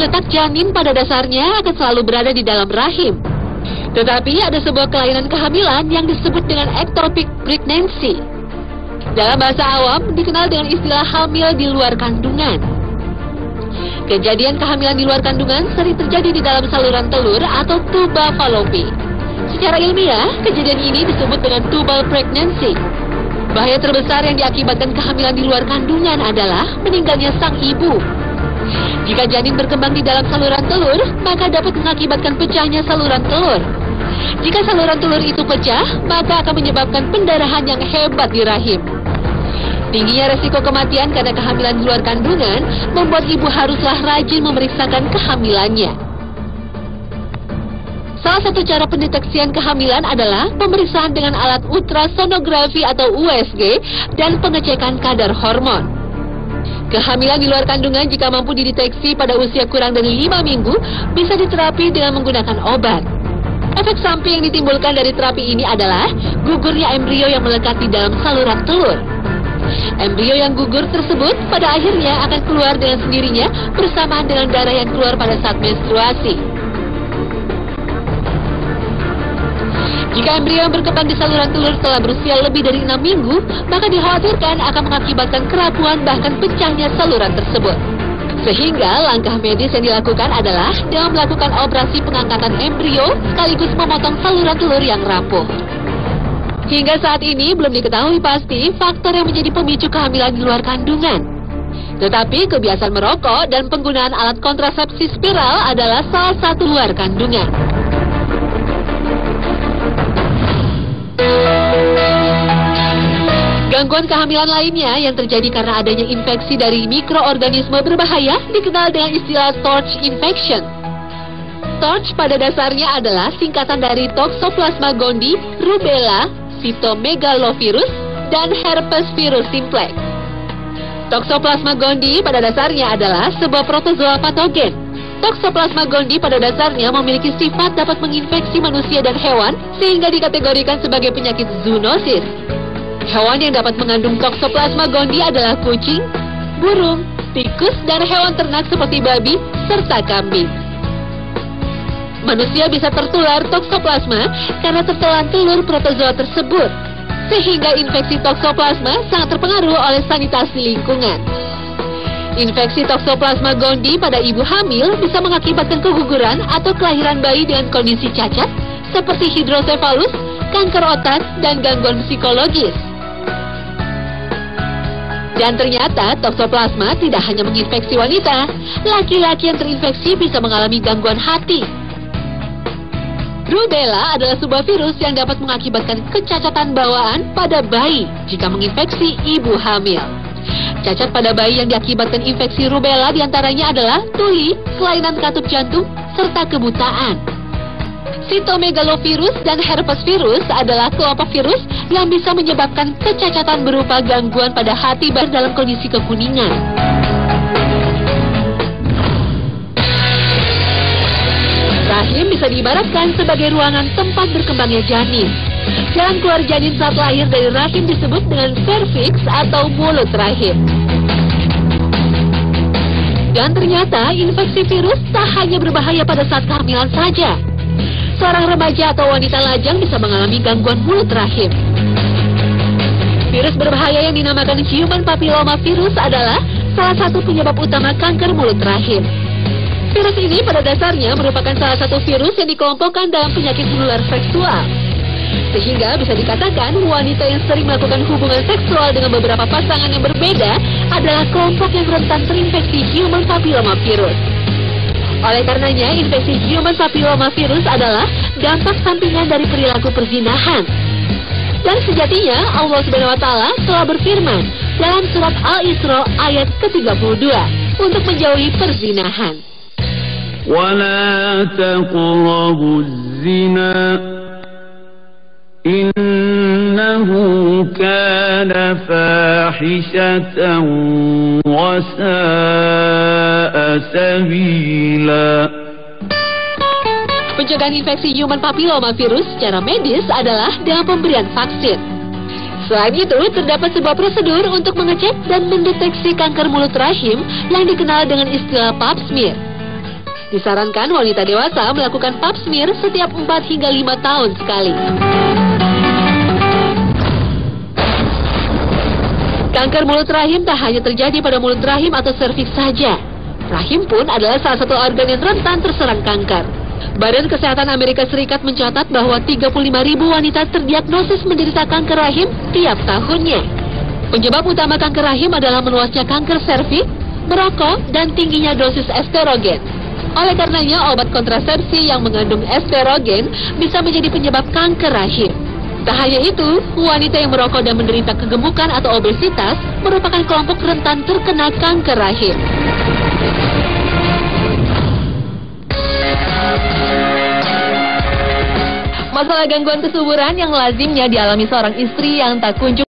letak janin pada dasarnya akan selalu berada di dalam rahim. Tetapi ada sebuah kelainan kehamilan yang disebut dengan ectopic pregnancy. Dalam bahasa awam dikenal dengan istilah hamil di luar kandungan. Kejadian kehamilan di luar kandungan sering terjadi di dalam saluran telur atau tuba falopi. Secara ilmiah, kejadian ini disebut dengan tubal pregnancy. Bahaya terbesar yang diakibatkan kehamilan di luar kandungan adalah meninggalnya sang ibu. Jika janin berkembang di dalam saluran telur, maka dapat mengakibatkan pecahnya saluran telur. Jika saluran telur itu pecah, maka akan menyebabkan pendarahan yang hebat di rahim. Tingginya resiko kematian karena kehamilan di luar kandungan membuat ibu haruslah rajin memeriksakan kehamilannya. Salah satu cara pendeteksian kehamilan adalah pemeriksaan dengan alat ultrasonografi atau USG dan pengecekan kadar hormon. Kehamilan di luar kandungan jika mampu dideteksi pada usia kurang dari 5 minggu bisa diterapi dengan menggunakan obat. Efek samping yang ditimbulkan dari terapi ini adalah gugurnya embrio yang melekat di dalam saluran telur. Embrio yang gugur tersebut pada akhirnya akan keluar dengan sendirinya bersamaan dengan darah yang keluar pada saat menstruasi. Jika embrio yang berkembang di saluran telur telah berusia lebih dari 6 minggu, maka dikhawatirkan akan mengakibatkan kerapuhan bahkan pecahnya saluran tersebut. Sehingga langkah medis yang dilakukan adalah dengan melakukan operasi pengangkatan embrio sekaligus memotong saluran telur yang rapuh. Hingga saat ini belum diketahui pasti faktor yang menjadi pemicu kehamilan di luar kandungan. Tetapi kebiasaan merokok dan penggunaan alat kontrasepsi spiral adalah salah satu luar kandungan. Gangguan kehamilan lainnya yang terjadi karena adanya infeksi dari mikroorganisme berbahaya dikenal dengan istilah torch infection. Torch pada dasarnya adalah singkatan dari Toxoplasma gondii, rubella, cytomegalovirus, dan herpes virus simplex. Toxoplasma gondii pada dasarnya adalah sebuah protozoa patogen. Toxoplasma gondii pada dasarnya memiliki sifat dapat menginfeksi manusia dan hewan sehingga dikategorikan sebagai penyakit zoonosis. Hewan yang dapat mengandung Toxoplasma gondii adalah kucing, burung, tikus, dan hewan ternak seperti babi serta kambing. Manusia bisa tertular toksoplasma karena tertelan telur protozoa tersebut, sehingga infeksi toksoplasma sangat terpengaruh oleh sanitasi lingkungan. Infeksi toksoplasma gondii pada ibu hamil bisa mengakibatkan keguguran atau kelahiran bayi dengan kondisi cacat seperti hidrosefalus, kanker otak, dan gangguan psikologis. Dan ternyata toksoplasma tidak hanya menginfeksi wanita, laki-laki yang terinfeksi bisa mengalami gangguan hati. Rubella adalah sebuah virus yang dapat mengakibatkan kecacatan bawaan pada bayi jika menginfeksi ibu hamil. Cacat pada bayi yang diakibatkan infeksi rubella diantaranya adalah tuli, kelainan katup jantung, serta kebutaan. Cytomegalovirus dan herpes virus adalah kelompok virus yang bisa menyebabkan kecacatan berupa gangguan pada hati dalam kondisi kekuningan. Rahim bisa diibaratkan sebagai ruangan tempat berkembangnya janin. Jalan keluar janin saat lahir dari rahim disebut dengan serviks atau mulut rahim. Dan ternyata infeksi virus tak hanya berbahaya pada saat kehamilan saja. Seorang remaja atau wanita lajang bisa mengalami gangguan mulut rahim. Virus berbahaya yang dinamakan human papilloma virus adalah salah satu penyebab utama kanker mulut rahim. Virus ini pada dasarnya merupakan salah satu virus yang dikelompokkan dalam penyakit menular seksual. Sehingga bisa dikatakan wanita yang sering melakukan hubungan seksual dengan beberapa pasangan yang berbeda adalah kelompok yang rentan terinfeksi human papilloma virus. Oleh karenanya, infeksi human papilloma virus adalah dampak sampingan dari perilaku perzinahan. Dan sejatinya Allah SWT telah berfirman dalam surat Al-Isra ayat ke-32 untuk menjauhi perzinahan. وَلَا تَقْرَبُوا الزِّنَا إِنَّهُ كَانَ فَاحِشَةً وَسَاءَ سَبِيلًا. Pencegahan infeksi human papilloma virus secara medis adalah dengan pemberian vaksin. Selain itu, terdapat sebuah prosedur untuk mengecek dan mendeteksi kanker mulut rahim yang dikenal dengan istilah pap smear. Disarankan wanita dewasa melakukan pap smear setiap 4 hingga 5 tahun sekali. Kanker mulut rahim tak hanya terjadi pada mulut rahim atau serviks saja. Rahim pun adalah salah satu organ yang rentan terserang kanker. Badan Kesehatan Amerika Serikat mencatat bahwa 35.000 wanita terdiagnosis menderita kanker rahim tiap tahunnya. Penyebab utama kanker rahim adalah meluasnya kanker serviks, merokok, dan tingginya dosis estrogen. Oleh karenanya, obat kontrasepsi yang mengandung estrogen bisa menjadi penyebab kanker rahim. Tak hanya itu, wanita yang merokok dan menderita kegemukan atau obesitas merupakan kelompok rentan terkena kanker rahim. Masalah gangguan kesuburan yang lazimnya dialami seorang istri yang tak kunjung